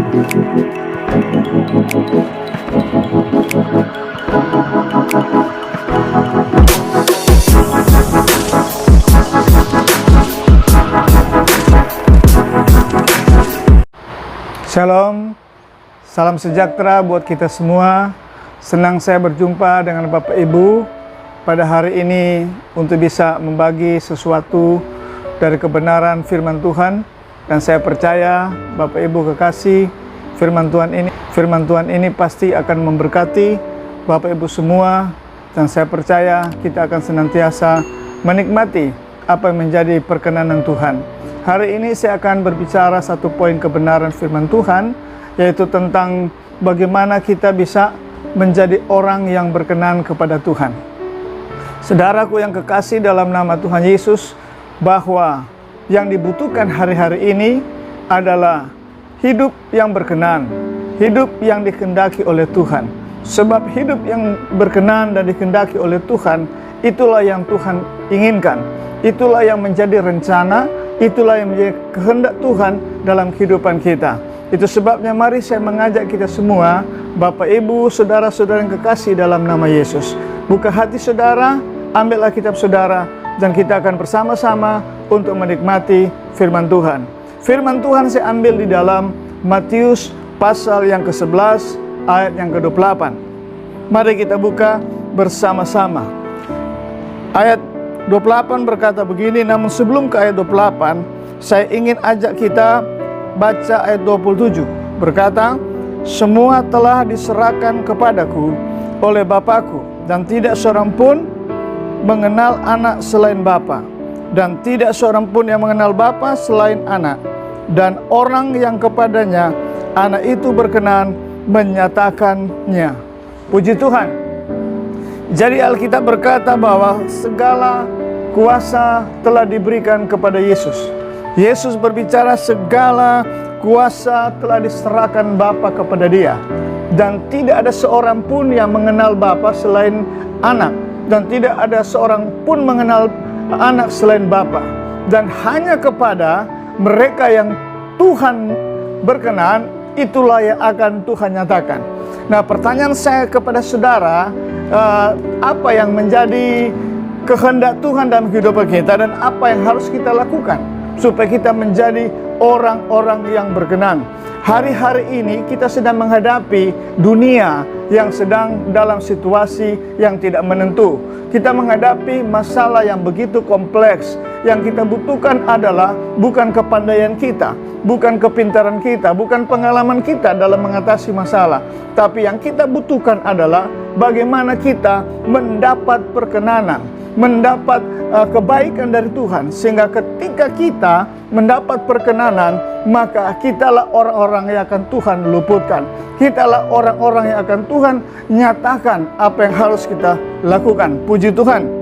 Shalom, salam sejahtera buat kita semua. Senang saya berjumpa dengan Bapak Ibu pada hari ini untuk bisa membagi sesuatu dari kebenaran firman Tuhan. Dan saya percaya Bapak Ibu kekasih, firman Tuhan ini pasti akan memberkati Bapak Ibu semua. Dan saya percaya kita akan senantiasa menikmati apa yang menjadi perkenanan Tuhan. Hari ini saya akan berbicara satu poin kebenaran firman Tuhan, yaitu tentang bagaimana kita bisa menjadi orang yang berkenan kepada Tuhan. Saudaraku yang kekasih dalam nama Tuhan Yesus, bahwa yang dibutuhkan hari-hari ini adalah hidup yang berkenan, hidup yang dikehendaki oleh Tuhan. Sebab hidup yang berkenan dan dikehendaki oleh Tuhan, itulah yang Tuhan inginkan. Itulah yang menjadi rencana, itulah yang menjadi kehendak Tuhan dalam kehidupan kita. Itu sebabnya mari saya mengajak kita semua, Bapak Ibu, saudara-saudara yang kekasih dalam nama Yesus. Buka hati saudara, ambillah kitab saudara, dan kita akan bersama-sama untuk menikmati firman Tuhan. Firman Tuhan saya ambil di dalam Matius pasal yang ke-11 ayat yang ke-28. Mari kita buka bersama-sama. Ayat 28 berkata begini, namun sebelum ke ayat 28, saya ingin ajak kita baca ayat 27. Berkata, semua telah diserahkan kepadaku oleh Bapakku, dan tidak seorang pun mengenal anak selain Bapa, dan tidak seorang pun yang mengenal Bapa selain anak, dan orang yang kepadanya anak itu berkenan menyatakannya. Puji Tuhan. Jadi Alkitab berkata bahwa segala kuasa telah diberikan kepada Yesus. Yesus berbicara segala kuasa telah diserahkan Bapa kepada dia, dan tidak ada seorang pun yang mengenal Bapa selain anak, dan tidak ada seorang pun mengenal anak selain Bapa, dan hanya kepada mereka yang Tuhan berkenan, itulah yang akan Tuhan nyatakan. Nah, pertanyaan saya kepada saudara, apa yang menjadi kehendak Tuhan dalam kehidupan kita, dan apa yang harus kita lakukan supaya kita menjadi orang-orang yang berkenan? Hari-hari ini kita sedang menghadapi dunia yang sedang dalam situasi yang tidak menentu. Kita menghadapi masalah yang begitu kompleks. Yang kita butuhkan adalah bukan kepandaian kita, bukan kepintaran kita, bukan pengalaman kita dalam mengatasi masalah. Tapi yang kita butuhkan adalah bagaimana kita mendapat perkenanan, mendapat kebaikan dari Tuhan, sehingga ketika kita mendapat perkenanan, maka kitalah orang-orang yang akan Tuhan luputkan. Kitalah orang-orang yang akan Tuhan nyatakan apa yang harus kita lakukan. Puji Tuhan.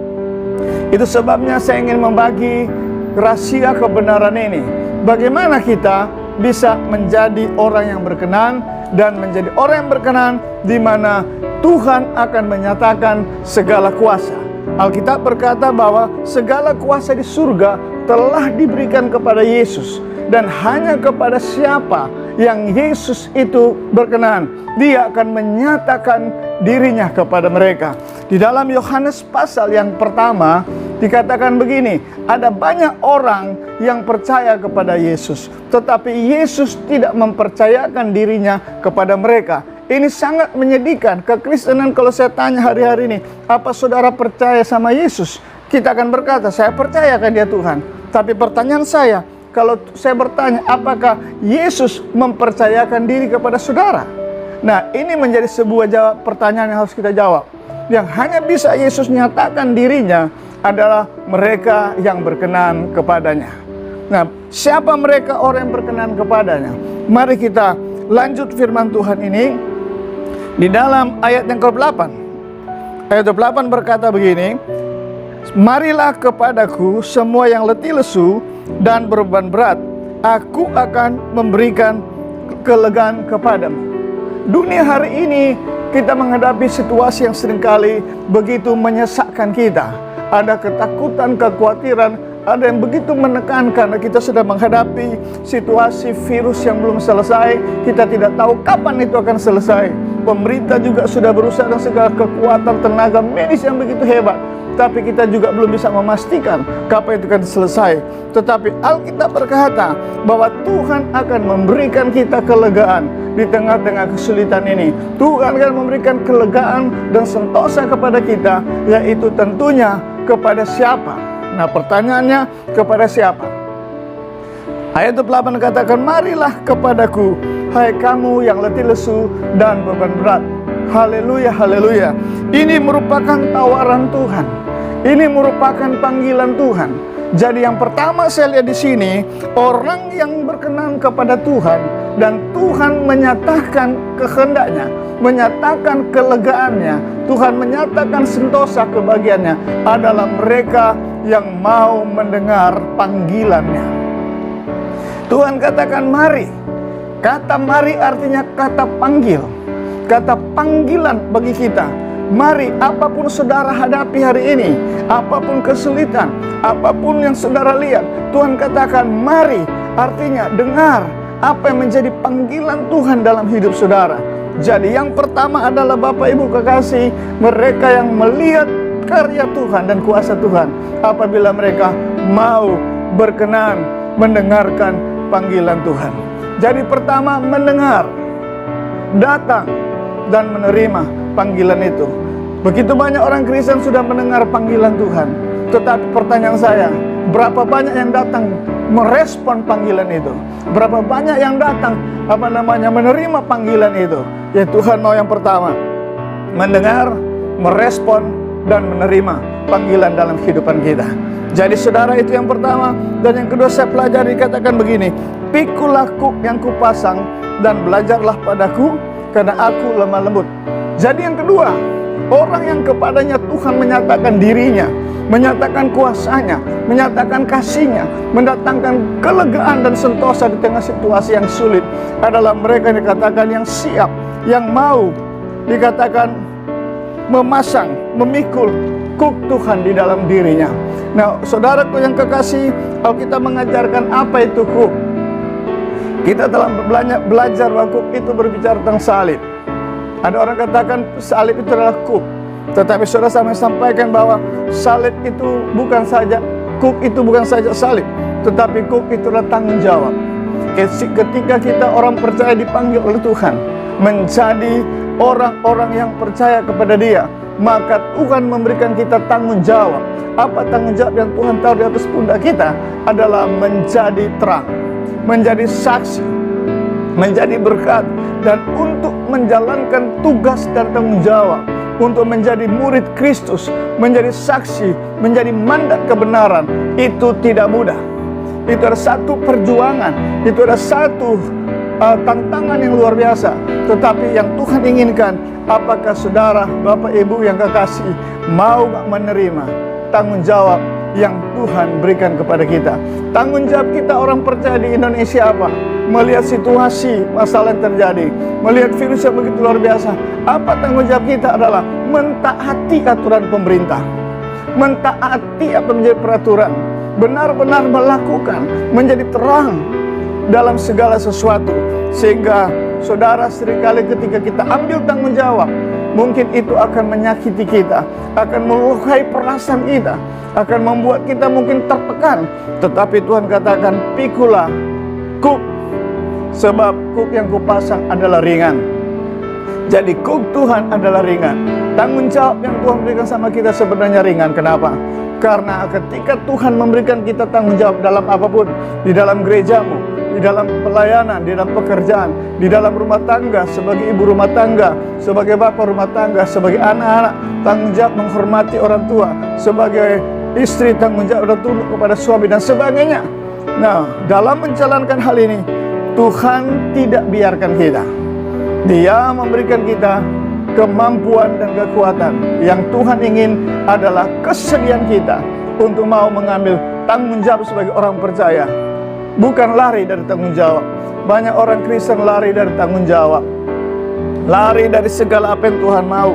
Itu sebabnya saya ingin membagi rahasia kebenaran ini. Bagaimana kita bisa menjadi orang yang berkenan, dan menjadi orang yang berkenan di mana Tuhan akan menyatakan segala kuasa. Alkitab berkata bahwa segala kuasa di surga telah diberikan kepada Yesus, dan hanya kepada siapa yang Yesus itu berkenan, dia akan menyatakan dirinya kepada mereka. Di dalam Yohanes pasal yang pertama dikatakan begini, ada banyak orang yang percaya kepada Yesus, tetapi Yesus tidak mempercayakan dirinya kepada mereka. Ini sangat menyedihkan. Kekristenan, kalau saya tanya hari-hari ini, apa saudara percaya sama Yesus? Kita akan berkata, saya percayakan dia Tuhan. Tapi pertanyaan saya, kalau saya bertanya, apakah Yesus mempercayakan diri kepada saudara? Nah, ini menjadi sebuah pertanyaan yang harus kita jawab. Yang hanya bisa Yesus nyatakan dirinya adalah mereka yang berkenan kepadanya. Nah, siapa mereka orang yang berkenan kepadanya? Mari kita lanjut firman Tuhan ini di dalam ayat yang ke-8. Ayat 28 berkata begini, marilah kepadaku semua yang letih lesu dan beban berat, aku akan memberikan kelegaan kepadamu. Dunia hari ini kita menghadapi situasi yang seringkali begitu menyesakkan kita. Ada ketakutan, kekhawatiran, ada yang begitu menekan karena kita sedang menghadapi situasi virus yang belum selesai. Kita tidak tahu kapan itu akan selesai. Pemerintah juga sudah berusaha dengan segala kekuatan tenaga medis yang begitu hebat, tapi kita juga belum bisa memastikan kapan itu akan selesai. Tetapi Alkitab berkata bahwa Tuhan akan memberikan kita kelegaan di tengah-tengah kesulitan ini. Tuhan akan memberikan kelegaan dan sentosa kepada kita, yaitu tentunya kepada siapa? Nah, pertanyaannya, kepada siapa? Ayat 8 katakan, marilah kepadaku, hai kamu yang letih lesu dan beban berat. Haleluya, haleluya. Ini merupakan tawaran Tuhan. Ini merupakan panggilan Tuhan. Jadi yang pertama saya lihat di sini, orang yang berkenan kepada Tuhan dan Tuhan menyatakan kehendaknya, menyatakan kelegaannya, Tuhan menyatakan sentosa kebahagiaannya adalah mereka yang mau mendengar panggilannya. Tuhan katakan mari. Kata mari artinya kata panggil, kata panggilan bagi kita. Mari, apapun saudara hadapi hari ini, apapun kesulitan, apapun yang saudara lihat, Tuhan katakan mari, artinya dengar apa yang menjadi panggilan Tuhan dalam hidup saudara. Jadi yang pertama adalah Bapak Ibu kekasih, mereka yang melihat karya Tuhan dan kuasa Tuhan apabila mereka mau berkenan mendengarkan panggilan Tuhan. Jadi pertama mendengar, datang dan menerima panggilan itu. Begitu banyak orang Kristen sudah mendengar panggilan Tuhan, tetapi pertanyaan saya, berapa banyak yang datang merespon panggilan itu? Berapa banyak yang datang menerima panggilan itu? Ya, Tuhan mau yang pertama mendengar, merespon dan menerima panggilan dalam kehidupan kita. Jadi saudara, itu yang pertama. Dan yang kedua saya pelajari, katakan begini, pikulah kuk yang kupasang dan belajarlah padaku, karena aku lemah lembut. Jadi yang kedua, orang yang kepadanya Tuhan menyatakan dirinya, menyatakan kuasanya, menyatakan kasihnya, mendatangkan kelegaan dan sentosa di tengah situasi yang sulit, adalah mereka yang dikatakan yang siap, yang mau dikatakan memasang, memikul kuk Tuhan di dalam dirinya. Nah, saudaraku yang kekasih, Alkitab mengajarkan apa itu kuk. Kita telah belajar bahwa kuk itu berbicara tentang salib. Ada orang katakan salib itu adalah kuk, tetapi saudara saya sampaikan bahwa salib itu bukan saja, kuk itu bukan saja salib, tetapi kuk itu adalah tanggung jawab. Ketika kita orang percaya dipanggil oleh Tuhan menjadi orang-orang yang percaya kepada Dia, maka Tuhan memberikan kita tanggung jawab. Apa tanggung jawab yang Tuhan taruh di atas pundak kita? Adalah menjadi terang, menjadi saksi, menjadi berkat, dan untuk menjalankan tugas dan tanggung jawab, untuk menjadi murid Kristus, menjadi saksi, menjadi mandat kebenaran, itu tidak mudah. Itu ada satu perjuangan, itu ada satu tantangan yang luar biasa. Tetapi yang Tuhan inginkan, apakah saudara, Bapak Ibu yang kekasih, mau menerima tanggung jawab yang Tuhan berikan kepada kita? Tanggung jawab kita orang percaya di Indonesia apa? Melihat situasi masalah yang terjadi, melihat virus yang begitu luar biasa, apa tanggung jawab kita? Adalah mentaati aturan pemerintah, mentaati apa menjadi peraturan, benar-benar melakukan, menjadi terang dalam segala sesuatu. Sehingga saudara, seringkali ketika kita ambil tanggung jawab, mungkin itu akan menyakiti kita, akan melukai perasaan kita, akan membuat kita mungkin tertekan. Tetapi Tuhan katakan, pikulah kuk, sebab kuk yang kupasang adalah ringan. Jadi kuk Tuhan adalah ringan. Tanggung jawab yang Tuhan berikan sama kita sebenarnya ringan. Kenapa? Karena ketika Tuhan memberikan kita tanggung jawab dalam apapun, di dalam gerejamu, di dalam pelayanan, di dalam pekerjaan, di dalam rumah tangga, sebagai ibu rumah tangga, sebagai bapak rumah tangga, sebagai anak-anak, tanggung jawab menghormati orang tua, sebagai istri tanggung jawab dan tunduk kepada suami dan sebagainya. Nah, dalam menjalankan hal ini, Tuhan tidak biarkan kita. Dia memberikan kita kemampuan dan kekuatan. Yang Tuhan ingin adalah kesediaan kita untuk mau mengambil tanggung jawab sebagai orang percaya, bukan lari dari tanggung jawab. Banyak orang Kristen lari dari tanggung jawab, lari dari segala apa yang Tuhan mau.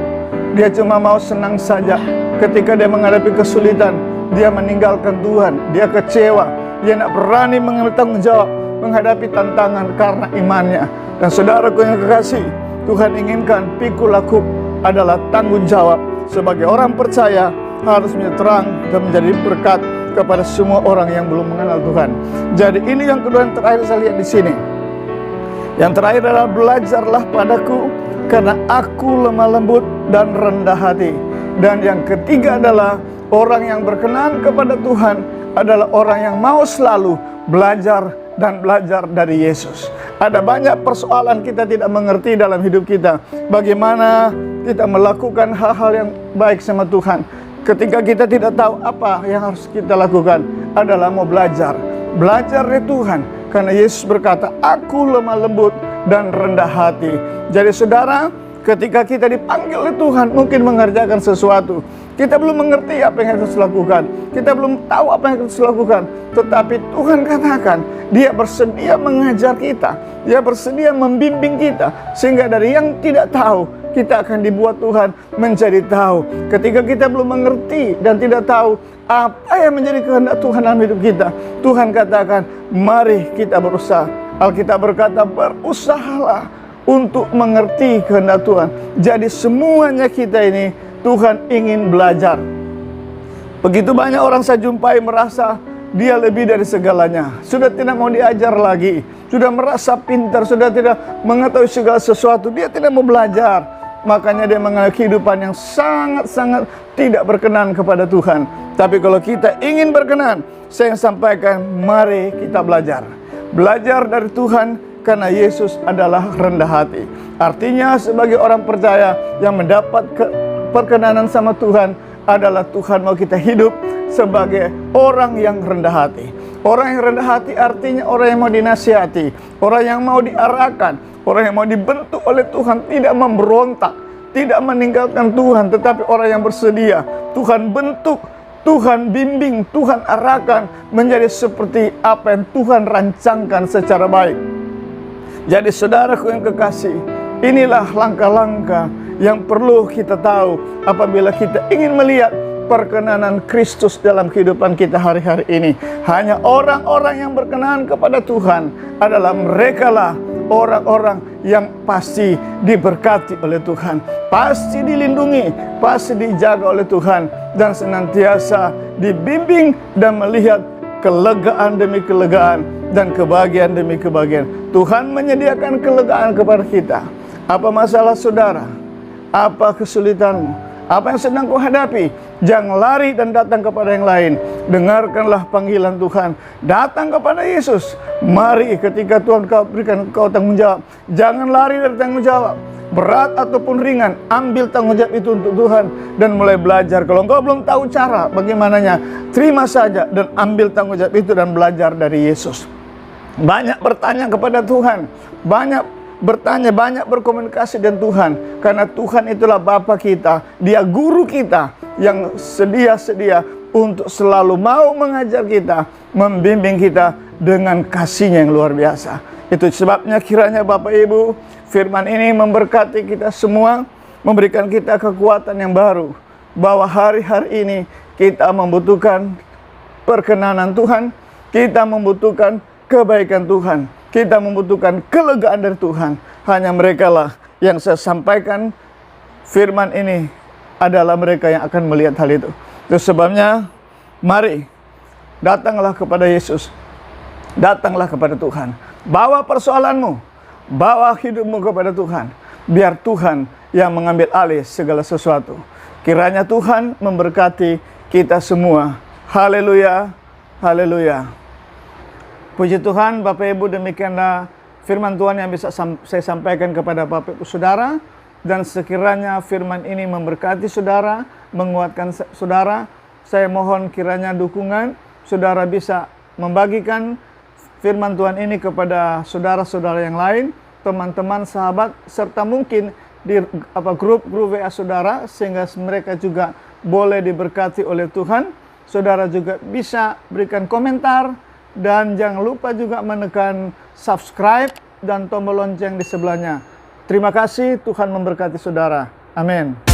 Dia cuma mau senang saja ketika dia menghadapi kesulitan. dia meninggalkan Tuhan, dia kecewa, dia tidak berani mengambil tanggung jawab menghadapi tantangan karena imannya. Dan saudaraku yang kekasih, Tuhan inginkan pikul laku adalah tanggung jawab sebagai orang percaya, harus menjadi terang dan menjadi berkat kepada semua orang yang belum mengenal Tuhan. Jadi ini yang kedua yang terakhir saya lihat di sini. Yang terakhir adalah belajarlah padaku karena aku lemah lembut dan rendah hati. Dan yang ketiga adalah orang yang berkenan kepada Tuhan adalah orang yang mau selalu belajar dan belajar dari Yesus. Ada banyak persoalan kita tidak mengerti dalam hidup kita. Bagaimana kita melakukan hal-hal yang baik sama Tuhan. Ketika kita tidak tahu apa yang harus kita lakukan adalah mau belajar. Belajar dari Tuhan. Karena Yesus berkata, aku lemah lembut dan rendah hati. Jadi saudara, ketika kita dipanggil oleh Tuhan mungkin mengerjakan sesuatu, kita belum mengerti apa yang harus lakukan, kita belum tahu apa yang harus lakukan, tetapi Tuhan katakan Dia bersedia mengajar kita, Dia bersedia membimbing kita, sehingga dari yang tidak tahu kita akan dibuat Tuhan menjadi tahu. Ketika kita belum mengerti dan tidak tahu apa yang menjadi kehendak Tuhan dalam hidup kita, Tuhan katakan, mari kita berusaha. Alkitab berkata, berusahalah untuk mengerti kehendak Tuhan. Jadi semuanya kita ini Tuhan ingin belajar. Begitu banyak orang saya jumpai merasa dia lebih dari segalanya, sudah tidak mau diajar lagi, sudah merasa pintar, sudah tidak mengetahui segala sesuatu, dia tidak mau belajar. Makanya dia mengalami kehidupan yang sangat-sangat tidak berkenan kepada Tuhan. Tapi kalau kita ingin berkenan, saya sampaikan, mari kita belajar. Belajar dari Tuhan, karena Yesus adalah rendah hati. Artinya sebagai orang percaya yang mendapat perkenanan sama Tuhan adalah Tuhan mau kita hidup sebagai orang yang rendah hati. Orang yang rendah hati artinya orang yang mau dinasihati, orang yang mau diarahkan, orang yang mau dibentuk oleh Tuhan, tidak memberontak, tidak meninggalkan Tuhan, tetapi orang yang bersedia Tuhan bentuk, Tuhan bimbing, Tuhan arahkan menjadi seperti apa yang Tuhan rancangkan secara baik. Jadi saudaraku yang kekasih, inilah langkah-langkah yang perlu kita tahu apabila kita ingin melihat perkenanan Kristus dalam kehidupan kita hari-hari ini. Hanya orang-orang yang berkenan kepada Tuhan adalah merekalah orang-orang yang pasti diberkati oleh Tuhan, pasti dilindungi, pasti dijaga oleh Tuhan, dan senantiasa dibimbing dan melihat kelegaan demi kelegaan dan kebahagiaan demi kebahagiaan. Tuhan menyediakan kelegaan kepada kita. Apa masalah saudara? Apa kesulitanmu? Apa yang sedang kau hadapi? Jangan lari dan datang kepada yang lain. Dengarkanlah panggilan Tuhan. Datang kepada Yesus. Mari ketika Tuhan kau berikan kau tanggung jawab. Jangan lari dari tanggung jawab. Berat ataupun ringan, ambil tanggung jawab itu untuk Tuhan dan mulai belajar. Kalau engkau belum tahu cara bagaimananya, terima saja dan ambil tanggung jawab itu dan belajar dari Yesus. Banyak bertanya kepada Tuhan, banyak bertanya, banyak berkomunikasi dengan Tuhan, karena Tuhan itulah Bapa kita, Dia guru kita yang sedia-sedia untuk selalu mau mengajar kita, membimbing kita dengan kasih-Nya yang luar biasa. Itu sebabnya kiranya Bapak Ibu, firman ini memberkati kita semua, memberikan kita kekuatan yang baru, bahwa hari-hari ini kita membutuhkan perkenanan Tuhan, kita membutuhkan kebaikan Tuhan, kita membutuhkan kelegaan dari Tuhan. Hanya mereka lah yang saya sampaikan firman ini adalah mereka yang akan melihat hal itu. Itu sebabnya mari datanglah kepada Yesus, datanglah kepada Tuhan, bawa persoalanmu, bawa hidupmu kepada Tuhan, biar Tuhan yang mengambil alih segala sesuatu. Kiranya Tuhan memberkati kita semua. Haleluya, haleluya. Puji Tuhan, Bapak Ibu, demikianlah firman Tuhan yang bisa saya sampaikan kepada Bapak Ibu Saudara. Dan sekiranya firman ini memberkati saudara, menguatkan saudara, saya mohon kiranya dukungan saudara bisa membagikan firman Tuhan ini kepada saudara-saudara yang lain, teman-teman, sahabat, serta mungkin di grup WA saudara, sehingga mereka juga boleh diberkati oleh Tuhan. Saudara juga bisa berikan komentar, dan jangan lupa juga menekan subscribe dan tombol lonceng di sebelahnya. Terima kasih, Tuhan memberkati saudara. Amin.